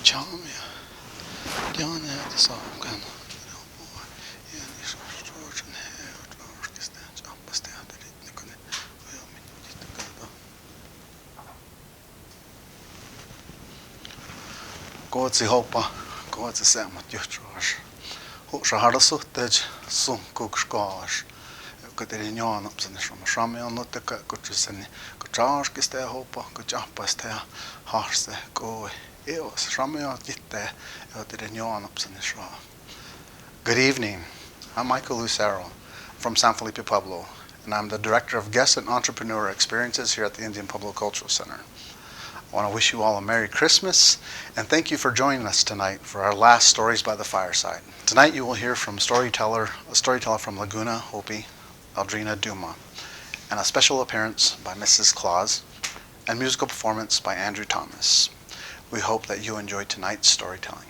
Charmia, Diane had the song, and Kootsi hopa, kootsi semmat johtuas. Huusa harsuhteet sun kukskaas. Kuteri nyaanapsen som sami on nutte kutsusen kutsaarskista ja hopa kutsaapasta ja harse koi. Eos sami on kitte ja kuteri nyaanapsen saa. Good evening. I'm Michael Lucero from San Felipe Pueblo, and I'm the Director of Guest and Entrepreneur Experiences here at the Indian Pueblo Cultural Center. I want to wish you all a Merry Christmas, and thank you for joining us tonight for our last Stories by the Fireside. Tonight you will hear from a storyteller from Laguna, Hopi, Eldrina, Douma, and a special appearance by Mrs. Claus, and musical performance by Andrew Thomas. We hope that you enjoy tonight's storytelling.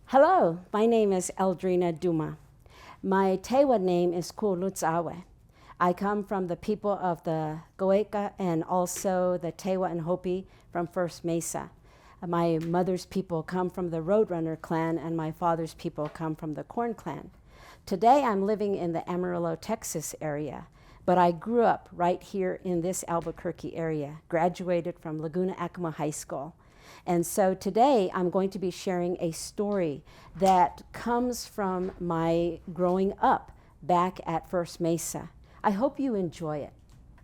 Hello, my name is Eldrina Douma. My Tewa name is Kulutsawe. I come from the people of the Goeka and also the Tewa and Hopi from First Mesa. My mother's people come from the Roadrunner clan and my father's people come from the Corn clan. Today I'm living in the Amarillo, Texas area, but I grew up right here in this Albuquerque area, graduated from Laguna Acoma High School. And so today I'm going to be sharing a story that comes from my growing up back at First Mesa. I hope you enjoy it.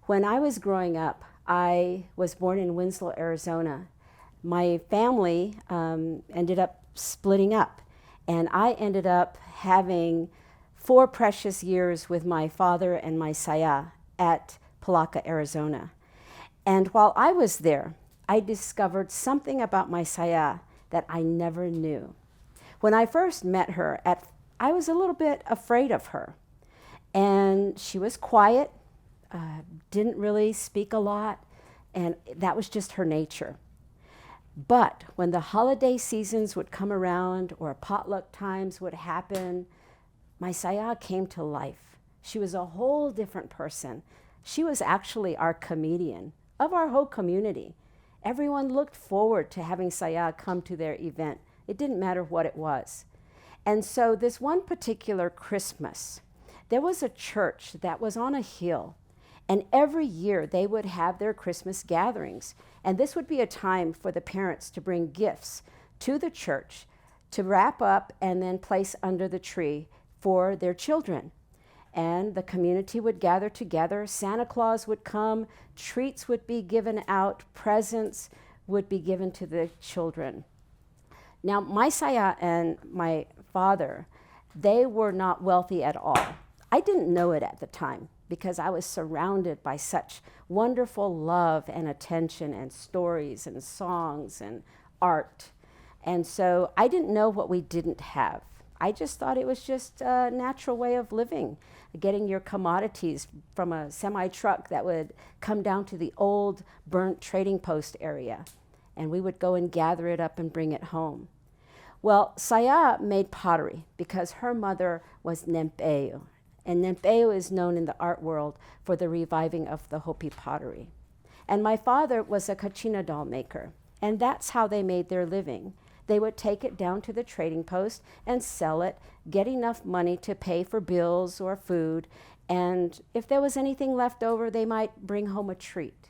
When I was growing up, I was born in Winslow, Arizona. My family ended up splitting up, and I ended up having 4 precious years with my father and my saya at Palaca, Arizona. And while I was there, I discovered something about my saya that I never knew. When I first met her, I was a little bit afraid of her. And she was quiet, didn't really speak a lot, and that was just her nature. But when the holiday seasons would come around or potluck times would happen, my saya came to life. She was a whole different person. She was actually our comedian of our whole community. Everyone looked forward to having saya come to their event. It didn't matter what it was. And so this one particular Christmas, there was a church that was on a hill, and every year they would have their Christmas gatherings. And this would be a time for the parents to bring gifts to the church to wrap up and then place under the tree for their children. And the community would gather together, Santa Claus would come, treats would be given out, presents would be given to the children. Now, my saya and my father, they were not wealthy at all. I didn't know it at the time because I was surrounded by such wonderful love and attention and stories and songs and art. And so I didn't know what we didn't have. I just thought it was just a natural way of living, getting your commodities from a semi-truck that would come down to the old burnt trading post area. And we would go and gather it up and bring it home. Well, Saya made pottery because her mother was Nempeo. And Nempeo is known in the art world for the reviving of the Hopi pottery. And my father was a kachina doll maker, and that's how they made their living. They would take it down to the trading post and sell it, get enough money to pay for bills or food, and if there was anything left over, they might bring home a treat.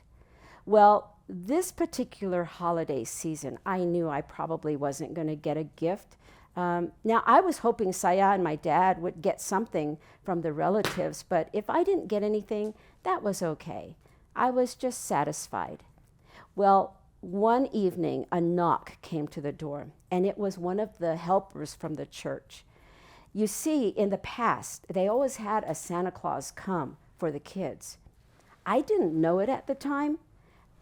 Well, this particular holiday season, I knew I probably wasn't going to get a gift. Now, I was hoping Saya and my dad would get something from the relatives, but if I didn't get anything, that was okay. I was just satisfied. Well, one evening, a knock came to the door, and it was one of the helpers from the church. You see, in the past, they always had a Santa Claus come for the kids. I didn't know it at the time,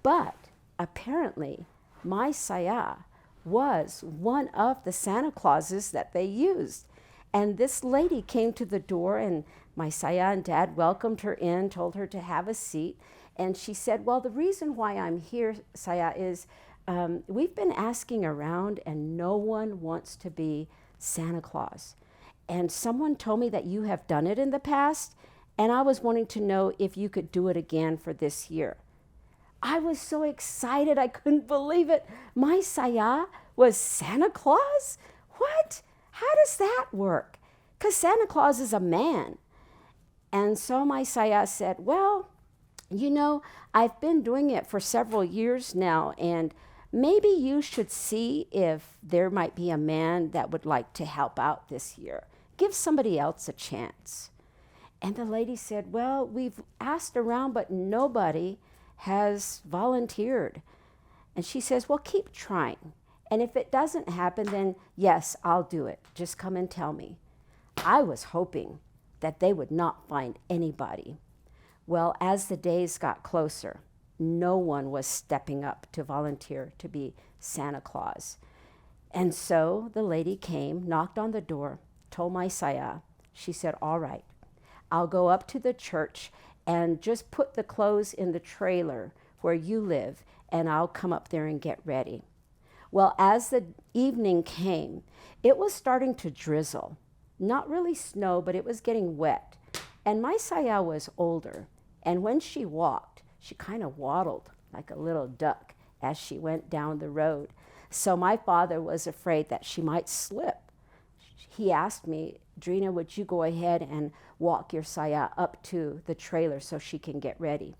but apparently, my Saya was one of the Santa Clauses that they used. And this lady came to the door, and my saya and dad welcomed her in, told her to have a seat. And she said, well, the reason why I'm here, Saya, is we've been asking around and no one wants to be Santa Claus. And someone told me that you have done it in the past, and I was wanting to know if you could do it again for this year. I was so excited, I couldn't believe it. My saya was Santa Claus? What? How does that work? Because Santa Claus is a man. And so my saya said, well, you know, I've been doing it for several years now, and maybe you should see if there might be a man that would like to help out this year. Give somebody else a chance. And the lady said, well, we've asked around, but nobody has volunteered. And she says, well, keep trying. And if it doesn't happen, then yes, I'll do it. Just come and tell me. I was hoping that they would not find anybody. Well, as the days got closer, no one was stepping up to volunteer to be Santa Claus. And so the lady came, knocked on the door, told my saya. She said, all right, I'll go up to the church and just put the clothes in the trailer where you live, and I'll come up there and get ready. Well, as the evening came, it was starting to drizzle. Not really snow, but it was getting wet. And my saya was older, and when she walked, she kind of waddled like a little duck as she went down the road. So my father was afraid that she might slip. He asked me, Drina, would you go ahead and walk your saya up to the trailer so she can get ready?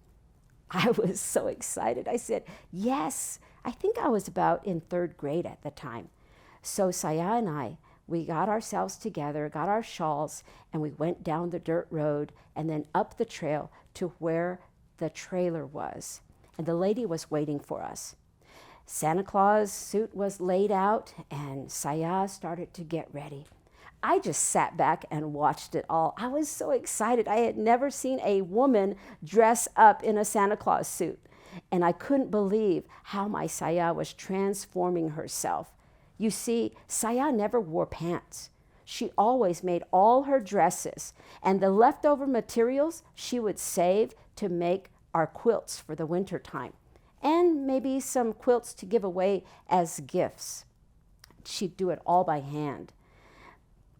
I was so excited. I said, yes. I think I was about in 3rd grade at the time. So saya and I, we got ourselves together, got our shawls, and we went down the dirt road and then up the trail to where the trailer was. And the lady was waiting for us. Santa Claus suit was laid out, and saya started to get ready. I just sat back and watched it all. I was so excited. I had never seen a woman dress up in a Santa Claus suit. And I couldn't believe how my saya was transforming herself. You see, saya never wore pants. She always made all her dresses, and the leftover materials she would save to make our quilts for the winter time, and maybe some quilts to give away as gifts. She'd do it all by hand.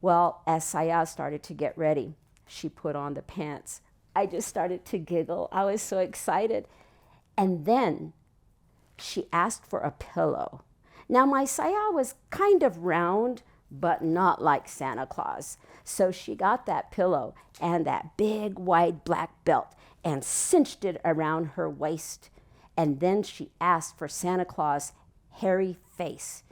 Well, as saya started to get ready, she put on the pants. I just started to giggle. I was so excited. And then she asked for a pillow. Now my saya was kind of round, but not like Santa Claus. So she got that pillow and that big wide black belt and cinched it around her waist. And then she asked for Santa Claus' hairy face.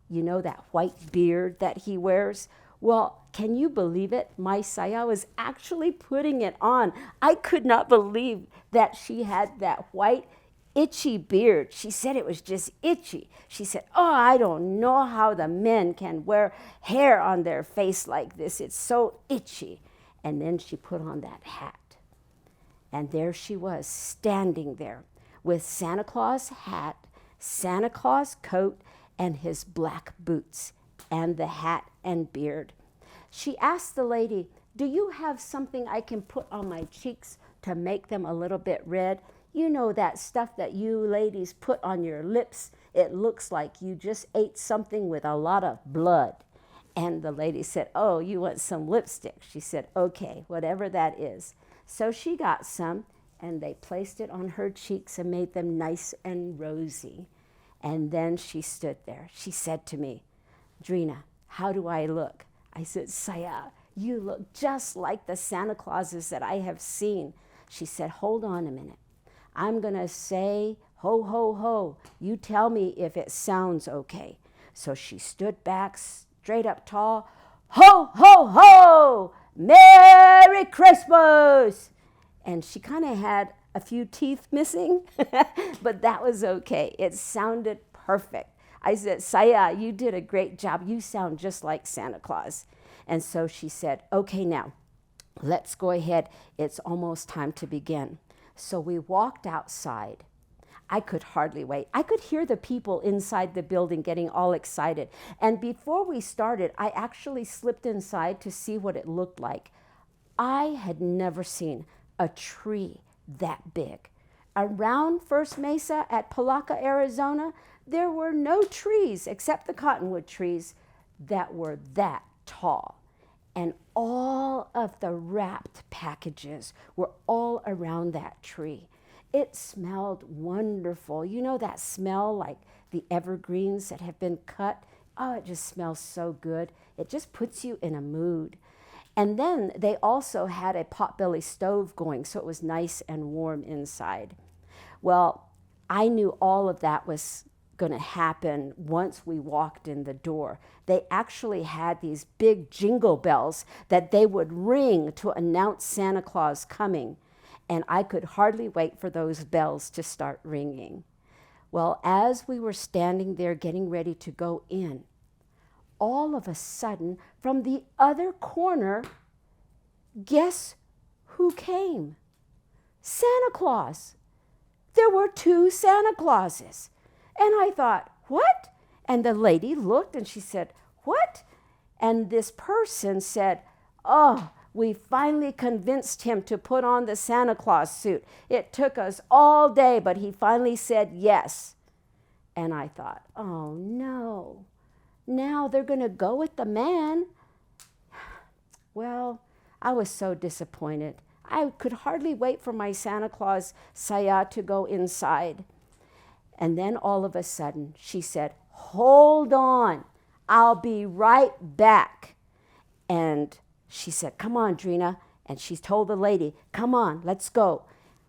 You know, that white beard that he wears? Well, can you believe it? My saya was actually putting it on. I could not believe that she had that white, itchy beard. She said it was just itchy. She said, oh, I don't know how the men can wear hair on their face like this. It's so itchy. And then she put on that hat. And there she was, standing there with Santa Claus hat, Santa Claus coat, and his black boots, and the hat and beard. She asked the lady, do you have something I can put on my cheeks to make them a little bit red? You know that stuff that you ladies put on your lips. It looks like you just ate something with a lot of blood. And the lady said, oh, you want some lipstick? She said, okay, whatever that is. So she got some, and they placed it on her cheeks and made them nice and rosy. And then she stood there. She said to me, Drina, how do I look? I said, saya, you look just like the Santa Clauses that I have seen. She said, hold on a minute. I'm going to say, ho, ho, ho. You tell me if it sounds okay. So she stood back straight up tall. Ho, ho, ho! Merry Christmas! And she kind of had a few teeth missing, but that was okay. It sounded perfect. I said, saya, you did a great job. You sound just like Santa Claus. And so she said, okay, now, let's go ahead. It's almost time to begin. So we walked outside. I could hardly wait. I could hear the people inside the building getting all excited. And before we started, I actually slipped inside to see what it looked like. I had never seen a tree that big. Around First Mesa at Palaca, Arizona, there were no trees except the cottonwood trees that were that tall. And all of the wrapped packages were all around that tree. It smelled wonderful. You know that smell like the evergreens that have been cut? Oh, it just smells so good. It just puts you in a mood. And then they also had a potbelly stove going, so it was nice and warm inside. Well, I knew all of that was going to happen once we walked in the door. They actually had these big jingle bells that they would ring to announce Santa Claus coming. And I could hardly wait for those bells to start ringing. Well, as we were standing there getting ready to go in, all of a sudden, from the other corner, guess who came? Santa Claus. There were 2 Santa Clauses. And I thought, what? And the lady looked and she said, what? And this person said, oh, we finally convinced him to put on the Santa Claus suit. It took us all day, but he finally said yes. And I thought, oh no. Now they're going to go with the man. Well, I was so disappointed. I could hardly wait for my Santa Claus saya to go inside. And then all of a sudden she said, hold on, I'll be right back. And she said, come on, Drina. And she told the lady, come on, let's go.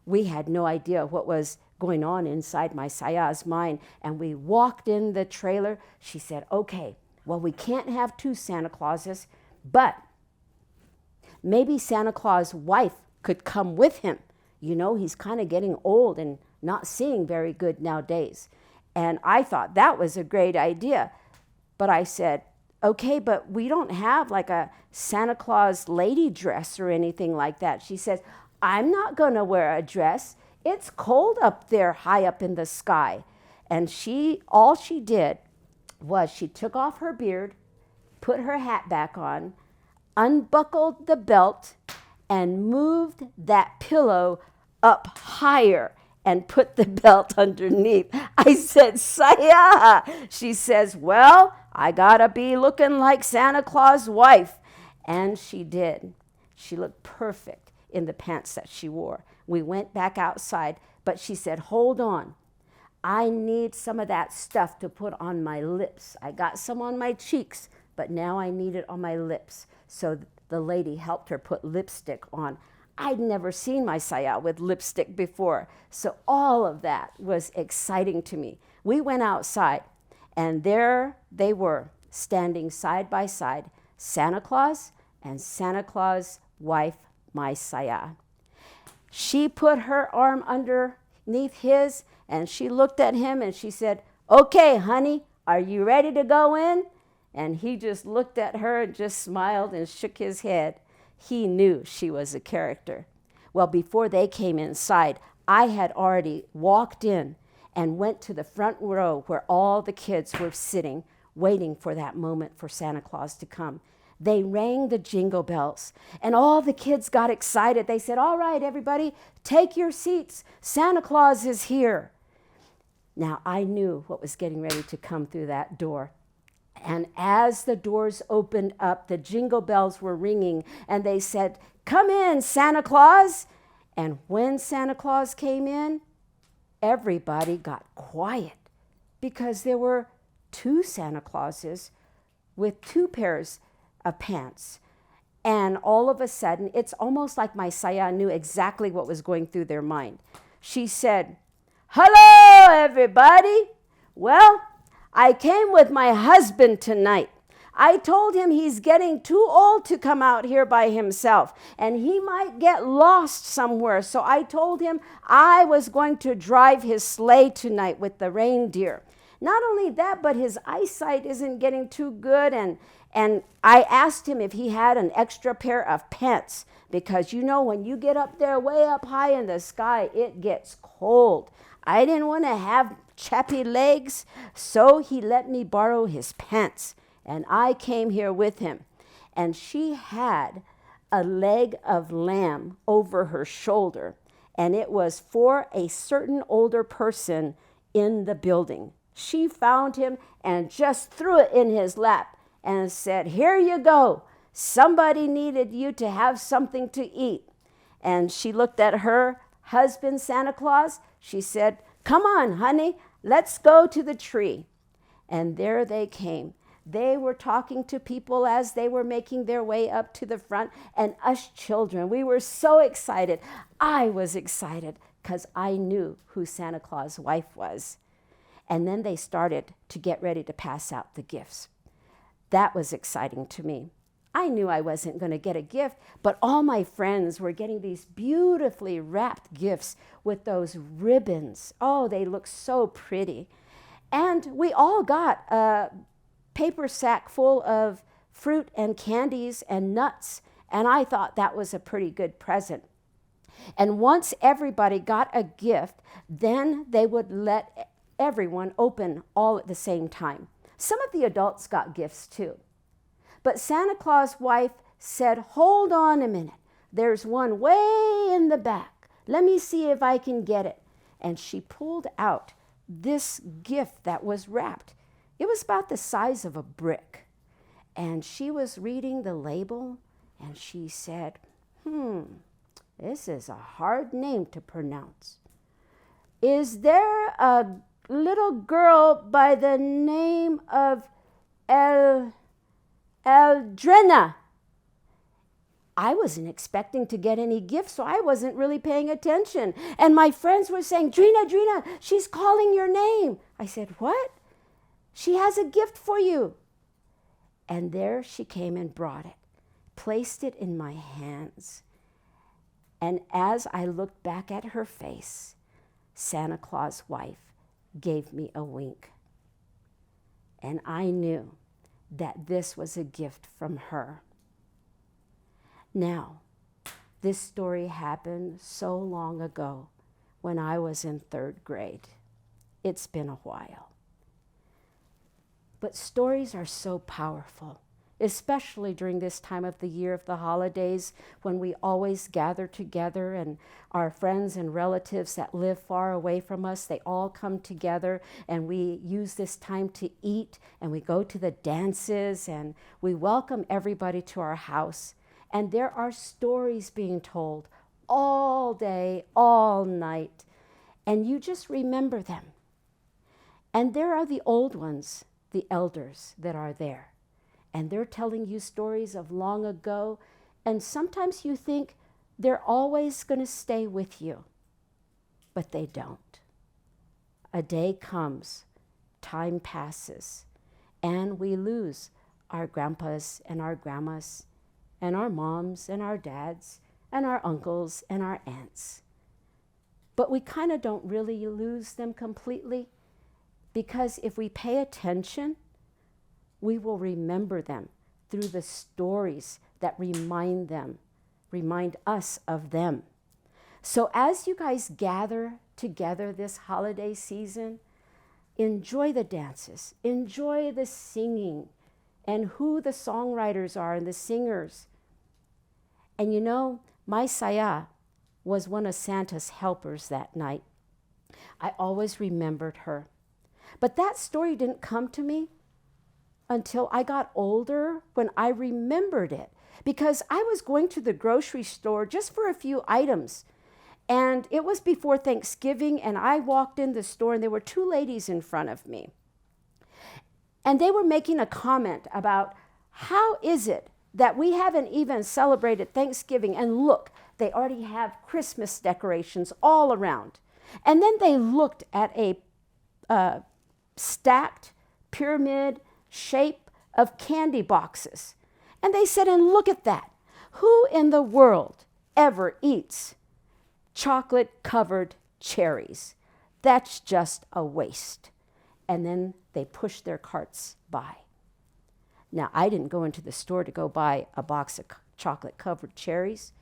We had no idea what was going on inside my saya's mind. And we walked in the trailer. She said, okay, well, we can't have 2 Santa Clauses, but maybe Santa Claus' wife could come with him. You know, he's kind of getting old and not seeing very good nowadays. And I thought that was a great idea. But I said, okay, but we don't have like a Santa Claus lady dress or anything like that. She says, I'm not going to wear a dress. It's cold up there, high up in the sky. And all she did was she took off her beard, put her hat back on, unbuckled the belt, and moved that pillow up higher and put the belt underneath. I said, saya. She says, well, I gotta be looking like Santa Claus' wife. And she did. She looked perfect in the pants that she wore. We went back outside, but she said, hold on. I need some of that stuff to put on my lips. I got some on my cheeks, but now I need it on my lips. So the lady helped her put lipstick on. I'd never seen my saya with lipstick before. So all of that was exciting to me. We went outside, and there they were, standing side by side, Santa Claus and Santa Claus' wife, my saya. She put her arm underneath his, and she looked at him, and she said, okay, honey, are you ready to go in? And he just looked at her and just smiled and shook his head. He knew she was a character. Well, before they came inside, I had already walked in and went to the front row where all the kids were sitting, waiting for that moment for Santa Claus to come. They rang the jingle bells, and all the kids got excited. They said, all right, everybody, take your seats. Santa Claus is here. Now, I knew what was getting ready to come through that door. And as the doors opened up, the jingle bells were ringing, and they said, come in, Santa Claus. And when Santa Claus came in, everybody got quiet because there were 2 Santa Clauses with 2 pairs of pants. And all of a sudden, it's almost like my saya knew exactly what was going through their mind. She said, hello, everybody. Well, I came with my husband tonight. I told him he's getting too old to come out here by himself, and he might get lost somewhere. So I told him I was going to drive his sleigh tonight with the reindeer. Not only that, but his eyesight isn't getting too good, and I asked him if he had an extra pair of pants, because you know when you get up there way up high in the sky, it gets cold. I didn't want to have chappy legs, so he let me borrow his pants, and I came here with him. And she had a leg of lamb over her shoulder, and it was for a certain older person in the building. She found him and just threw it in his lap and said, here you go. Somebody needed you to have something to eat. And she looked at her husband, Santa Claus, she said, "Come on, honey, let's go to the tree." And there they came. They were talking to people as they were making their way up to the front, and us children, we were so excited. I was excited because I knew who Santa Claus' wife was. And then they started to get ready to pass out the gifts. That was exciting to me. I knew I wasn't going to get a gift, but all my friends were getting these beautifully wrapped gifts with those ribbons. Oh, they look so pretty. And we all got a paper sack full of fruit and candies and nuts, and I thought that was a pretty good present. And once everybody got a gift, then they would let everyone open all at the same time. Some of the adults got gifts too. But Santa Claus' wife said, "Hold on a minute. There's one way in the back. Let me see if I can get it." And she pulled out this gift that was wrapped. It was about the size of a brick. And she was reading the label, and she said, "This is a hard name to pronounce. Is there a little girl by the name of Eldrina?" I wasn't expecting to get any gifts, so I wasn't really paying attention. And my friends were saying, Drina, she's calling your name." I said, "What?" "She has a gift for you." And there she came and brought it, placed it in my hands. And as I looked back at her face, Santa Claus' wife gave me a wink. And I knew that this was a gift from her. Now, this story happened so long ago when I was in 3rd grade. It's been a while. But stories are so powerful, especially during this time of the year of the holidays when we always gather together and our friends and relatives that live far away from us, they all come together and we use this time to eat and we go to the dances and we welcome everybody to our house. And there are stories being told all day, all night, and you just remember them. And there are the old ones, the elders that are there. And they're telling you stories of long ago, and sometimes you think they're always going to stay with you, but they don't. A day comes, time passes, and we lose our grandpas and our grandmas, and our moms and our dads, and our uncles and our aunts. But we kind of don't really lose them completely, because if we pay attention, we will remember them through the stories that remind us of them. So as you guys gather together this holiday season, enjoy the dances, enjoy the singing, and who the songwriters are and the singers. And you know, my saya was one of Santa's helpers that night. I always remembered her. But that story didn't come to me until I got older, when I remembered it, because I was going to the grocery store just for a few items. And it was before Thanksgiving, and I walked in the store and there were 2 ladies in front of me. And they were making a comment about, how is it that we haven't even celebrated Thanksgiving? And look, they already have Christmas decorations all around. And then they looked at a stacked pyramid shape of candy boxes. And they said, and look at that. Who in the world ever eats chocolate-covered cherries? That's just a waste. And then they pushed their carts by. Now, I didn't go into the store to go buy a box of chocolate-covered cherries,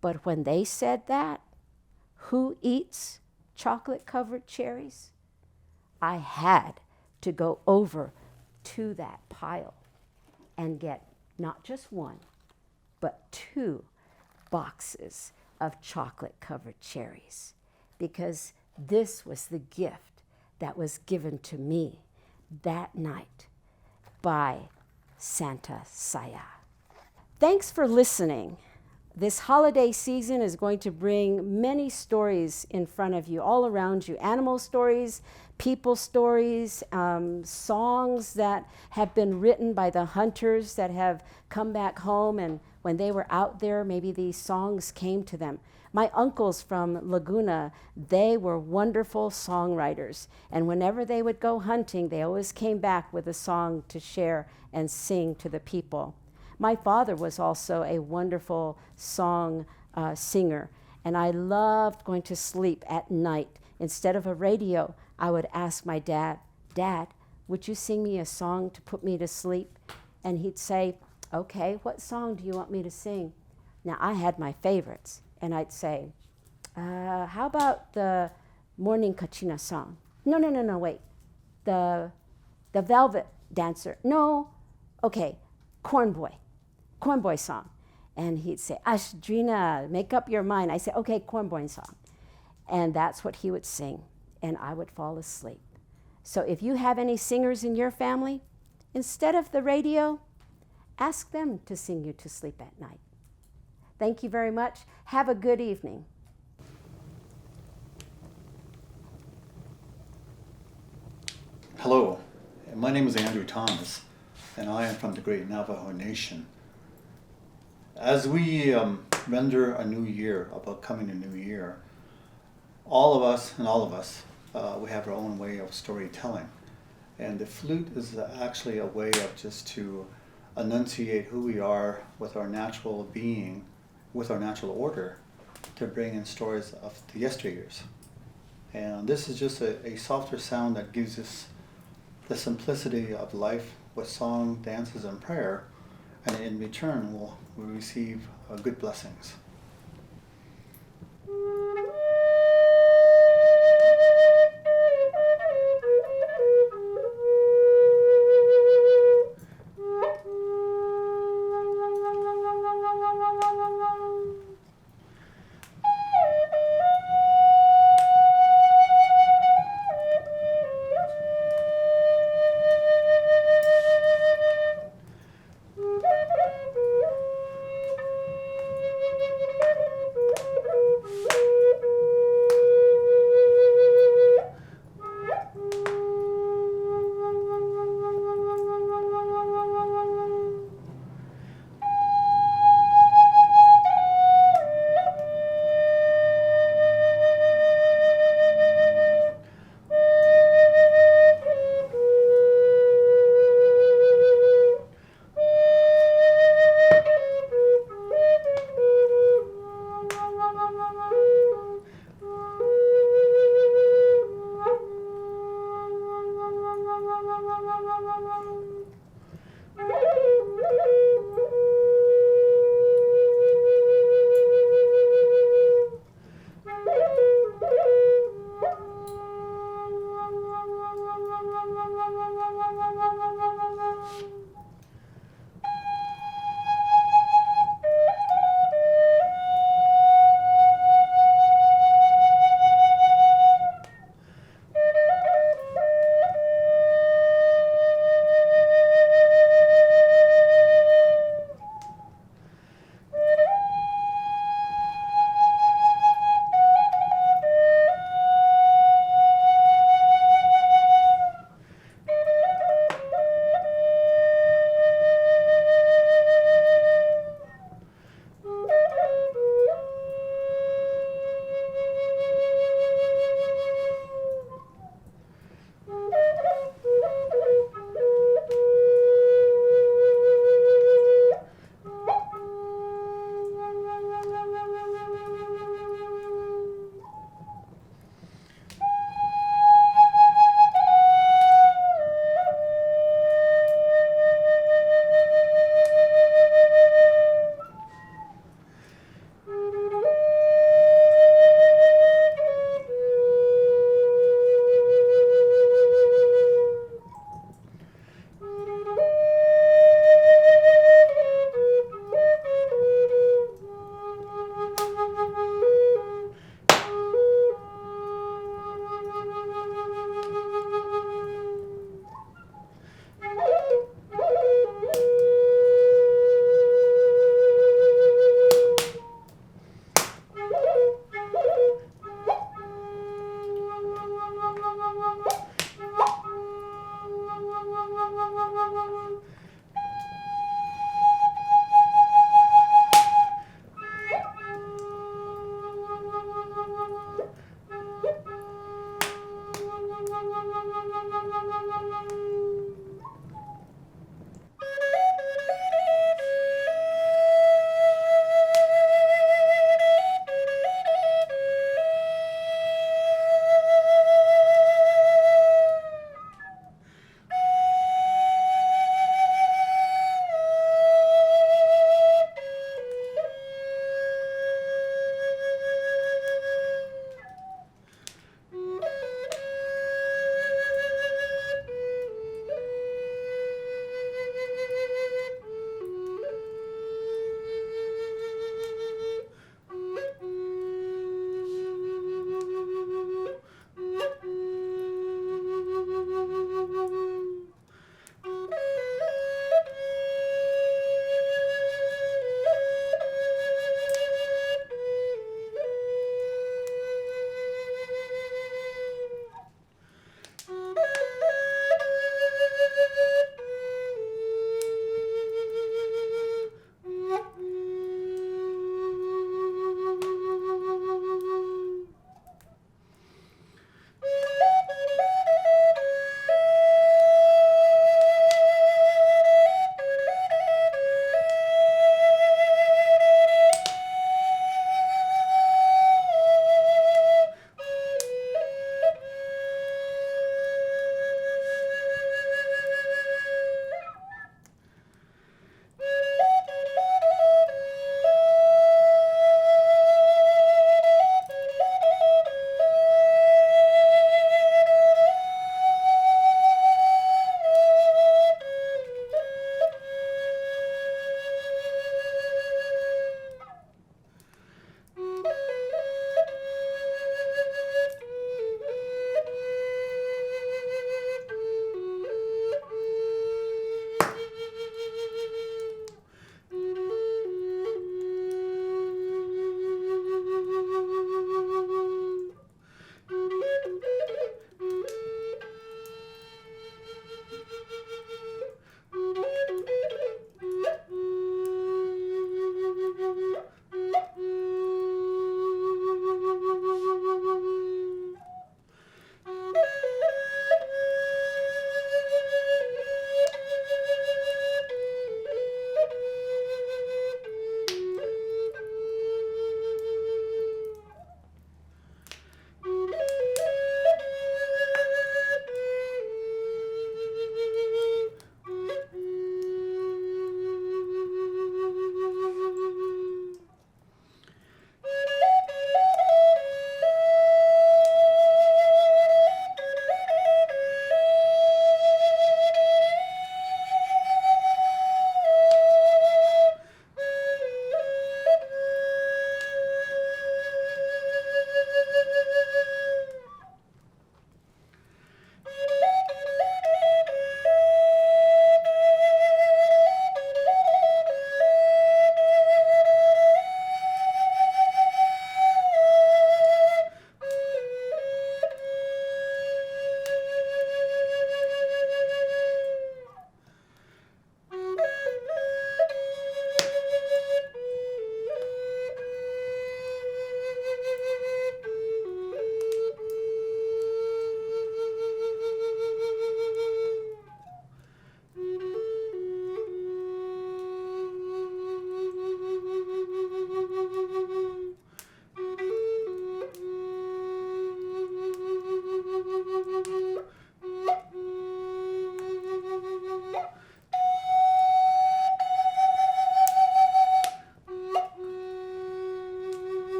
but when they said that, who eats chocolate-covered cherries? I had to go over to that pile and get not just 1, but 2 boxes of chocolate-covered cherries, because this was the gift that was given to me that night by Santa Saya. Thanks for listening. this holiday season is going to bring many stories in front of you, all around you. Animal stories, people stories, songs that have been written by the hunters that have come back home, and when they were out there, maybe these songs came to them. My uncles from Laguna, they were wonderful songwriters, and whenever they would go hunting, they always came back with a song to share and sing to the people. My father was also a wonderful song singer, and I loved going to sleep at night. Instead of a radio, I would ask my dad, "Dad, would you sing me a song to put me to sleep?" And he'd say, "Okay, what song do you want me to sing?" Now, I had my favorites, and I'd say, how about the Morning Kachina song? No, wait. The Velvet Dancer. No, okay, Corn Boy song. And he'd say, "Eldrina, make up your mind." I say, "Okay, Corn Boy song." And that's what he would sing, and I would fall asleep. So if you have any singers in your family, instead of the radio, ask them to sing you to sleep at night. Thank you very much. Have a good evening. Hello, my name is Andrew Thomas, and I am from the Great Navajo Nation. As we render a new year, about coming a new year, all of us, we have our own way of storytelling. And the flute is actually a way of just to enunciate who we are with our natural being, with our natural order, to bring in stories of the yesteryears. And this is just a softer sound that gives us the simplicity of life with song, dances, and prayer, and in return we'll receive good blessings.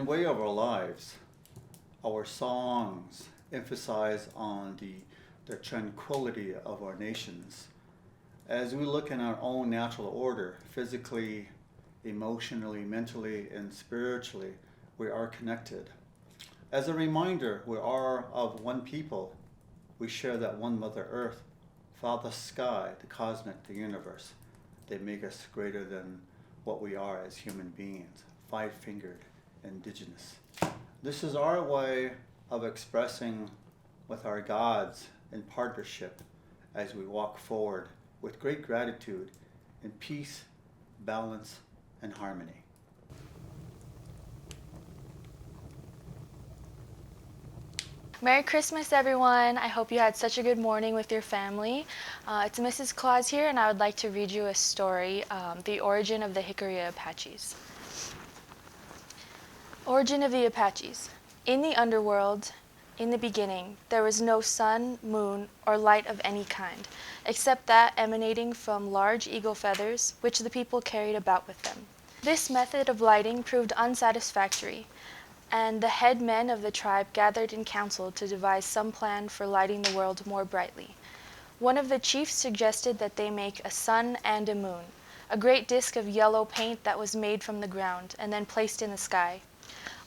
way of our lives, our songs emphasize on the tranquility of our nations. As we look in our own natural order, physically, emotionally, mentally, and spiritually, we are connected. As a reminder, we are of one people. We share that one Mother Earth, Father Sky, the cosmic, the universe. They make us greater than what we are as human beings, five-fingered, indigenous. This is our way of expressing with our gods in partnership as we walk forward with great gratitude in peace, balance, and harmony. Merry Christmas, everyone. I hope you had such a good morning with your family. It's Mrs. Claus here, and I would like to read you a story, The Origin of the Hickory Apaches. Origin of the Apaches. In the underworld, in the beginning, there was no sun, moon, or light of any kind, except that emanating from large eagle feathers, which the people carried about with them. This method of lighting proved unsatisfactory, and the head men of the tribe gathered in council to devise some plan for lighting the world more brightly. One of the chiefs suggested that they make a sun and a moon, a great disk of yellow paint that was made from the ground and then placed in the sky.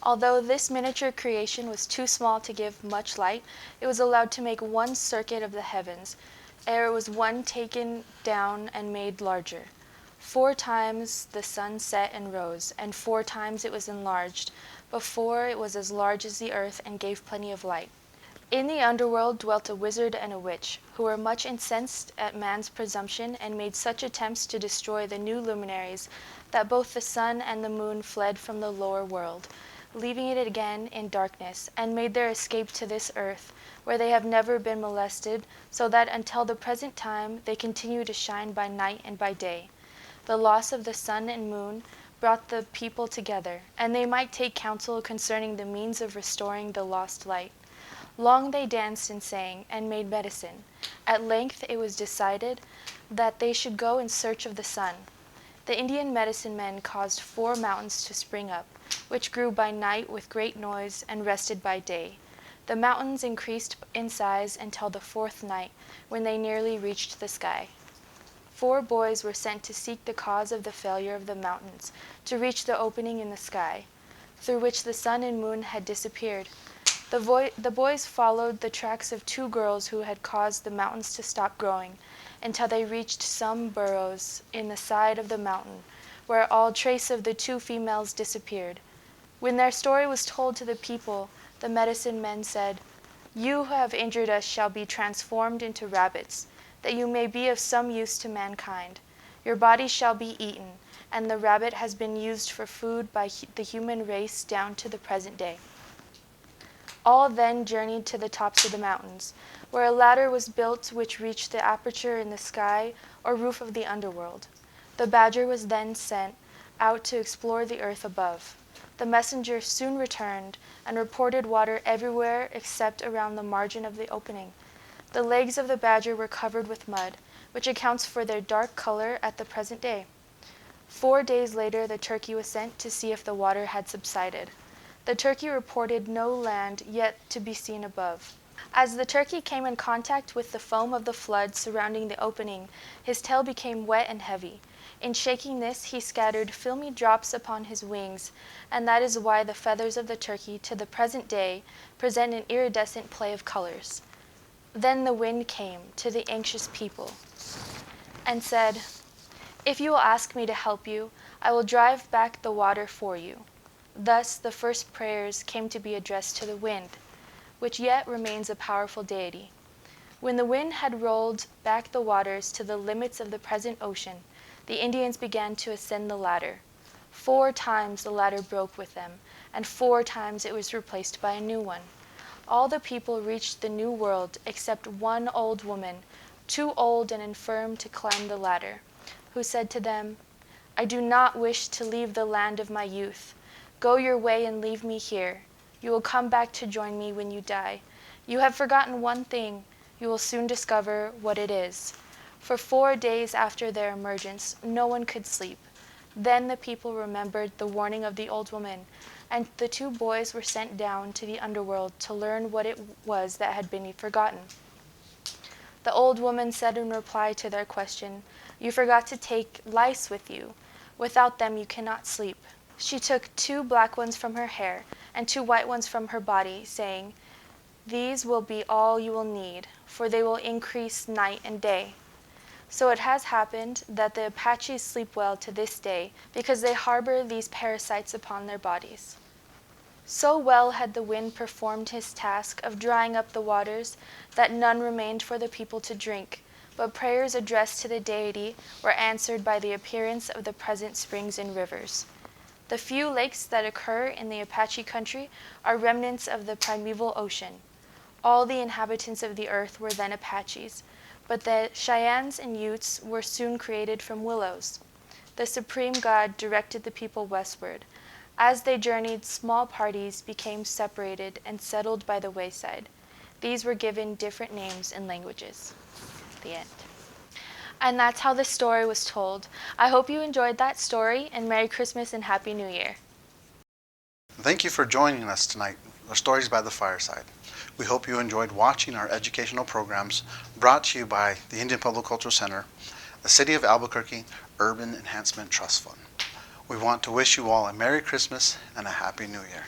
Although this miniature creation was too small to give much light, it was allowed to make one circuit of the heavens, ere it was one taken down and made larger. 4 times the sun set and rose, and 4 times it was enlarged, before it was as large as the earth and gave plenty of light. In the underworld dwelt a wizard and a witch, who were much incensed at man's presumption and made such attempts to destroy the new luminaries that both the sun and the moon fled from the lower world, leaving it again in darkness, and made their escape to this earth, where they have never been molested, so that until the present time they continue to shine by night and by day. The loss of the sun and moon brought the people together, and they might take counsel concerning the means of restoring the lost light. Long they danced and sang, and made medicine. At length it was decided that they should go in search of the sun. The Indian medicine men caused 4 mountains to spring up, which grew by night with great noise and rested by day. The mountains increased in size until the 4th night, when they nearly reached the sky. 4 boys were sent to seek the cause of the failure of the mountains, to reach the opening in the sky, through which the sun and moon had disappeared. The boys followed the tracks of 2 girls who had caused the mountains to stop growing, until they reached some burrows in the side of the mountain, where all trace of the 2 females disappeared. When their story was told to the people, the medicine men said, "You who have injured us shall be transformed into rabbits, that you may be of some use to mankind. Your body shall be eaten, and the rabbit has been used for food by the human race down to the present day." All then journeyed to the tops of the mountains, where a ladder was built which reached the aperture in the sky or roof of the underworld. The badger was then sent out to explore the earth above. The messenger soon returned and reported water everywhere except around the margin of the opening. The legs of the badger were covered with mud, which accounts for their dark color at the present day. 4 days later, the turkey was sent to see if the water had subsided. The turkey reported no land yet to be seen above. As the turkey came in contact with the foam of the flood surrounding the opening, his tail became wet and heavy. In shaking this, he scattered filmy drops upon his wings, and that is why the feathers of the turkey to the present day present an iridescent play of colors. Then the wind came to the anxious people and said, "If you will ask me to help you, I will drive back the water for you." Thus the first prayers came to be addressed to the wind, which yet remains a powerful deity. When the wind had rolled back the waters to the limits of the present ocean, the Indians began to ascend the ladder. 4 times the ladder broke with them, and 4 times it was replaced by a new one. All the people reached the new world except one old woman, too old and infirm to climb the ladder, who said to them, "I do not wish to leave the land of my youth. Go your way and leave me here. You will come back to join me when you die. You have forgotten one thing. You will soon discover what it is." For 4 days after their emergence, no one could sleep. Then the people remembered the warning of the old woman, and the two boys were sent down to the underworld to learn what it was that had been forgotten. The old woman said in reply to their question, "You forgot to take lice with you. Without them you cannot sleep." She took 2 black ones from her hair and 2 white ones from her body, saying, "These will be all you will need, for they will increase night and day." So it has happened that the Apaches sleep well to this day because they harbor these parasites upon their bodies. So well had the wind performed his task of drying up the waters that none remained for the people to drink, but prayers addressed to the deity were answered by the appearance of the present springs and rivers. The few lakes that occur in the Apache country are remnants of the primeval ocean. All the inhabitants of the earth were then Apaches, but the Cheyennes and Utes were soon created from willows. The supreme God directed the people westward. As they journeyed, small parties became separated and settled by the wayside. These were given different names and languages. The end. And that's how the story was told. I hope you enjoyed that story, and Merry Christmas and Happy New Year. Thank you for joining us tonight for Stories by the Fireside. We hope you enjoyed watching our educational programs brought to you by the Indian Public Cultural Center, the City of Albuquerque Urban Enhancement Trust Fund. We want to wish you all a Merry Christmas and a Happy New Year.